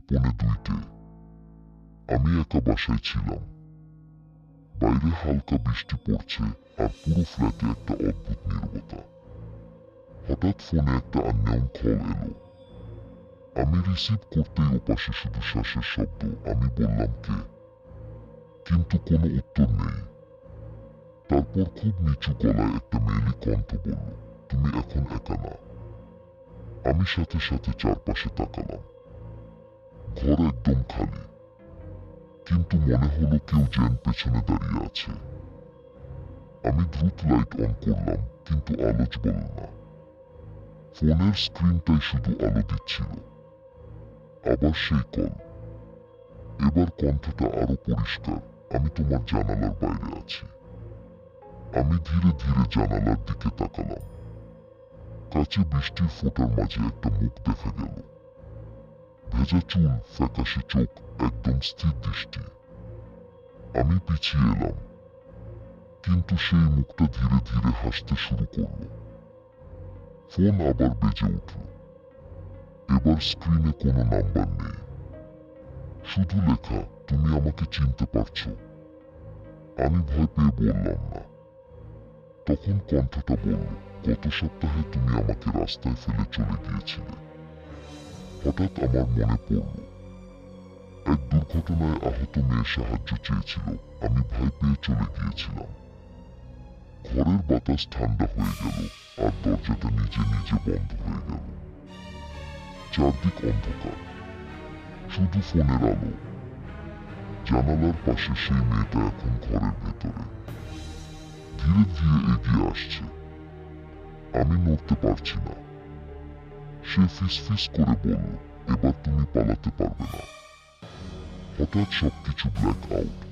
1:45। আমি একা বাসায় ছিলাম। বাইরে হালকা বৃষ্টি পড়ছে আর পুরো ফ্ল্যাটে একটা অদ্ভুত নীরবতা। হঠাৎ ফোনে একটা আননোন কল এলো। আমি রিসিভ করতেই ওপাশে শুধু শ্বাসের শব্দ। আমি বললাম, কে? কিন্তু কোনো উত্তর নেই। তারপর খুব নিচু গলায় একটা মেয়েলি কণ্ঠ বলল, তুমি এখন একা না। আমি সাথে সাথে চারপাশে তাকালাম। ঘর একদম খালি, কিন্তু মনে হলো কেউ যেন পেছনে দাঁড়িয়ে আছে। আমি দ্রুত লাইট অন করলাম, কিন্তু আলো জ্বলল না। ফোনের স্ক্রিনটাই শুধু আলো দিচ্ছিল। আবার সেই কল। এবার কণ্ঠটা আরো পরিষ্কার, আমি তোমার জানালার বাইরে আছি। আমি ধীরে ধীরে জানালার দিকে তাকালাম। কাছে বৃষ্টির ফোঁটার মাঝে একটা মুখ দেখা গেল। ভেজা চুল, ফ্যাকাশে চোখ, একদম স্থির দৃষ্টি। আমি পিছিয়ে এলাম, কিন্তু সেই মুখটা ধীরে ধীরে হাসতে শুরু করল। ফোন আবার বেজে উঠল। এবার স্ক্রিনে কোনো নাম্বার নেই, শুধু লেখা, তুমি আমাকে চিনতে পারছো? আমি ভয় পেয়ে বললাম, না। তখন কণ্ঠটা বলল, গত সপ্তাহে তুমি আমাকে রাস্তায় ফেলে চলে গিয়েছিলে। হঠাৎ আমার মনে পড়ল, এক দুর্ঘটনায় আহত মেয়ে সাহায্য চেয়েছিল। আমি ভয় পেয়ে চলে গিয়েছিলাম। ঘরের বাতাস ঠান্ডা হয়ে গেল আর দরজাটা নিজে নিজে বন্ধ হয়ে গেল। চারদিক অন্ধকার, শুধু ফোনের আলো। জানালার পাশে সেই মেয়েটা এখন ঘরের ভেতরে, ধীরে ধীরে এগিয়ে আসছে। আমি নড়তে পারছি না। সে ফিসফিস করে বলল, এবার তুমি পালাতে পারবে না। হঠাৎ সবকিছু ব্ল্যাক আউট।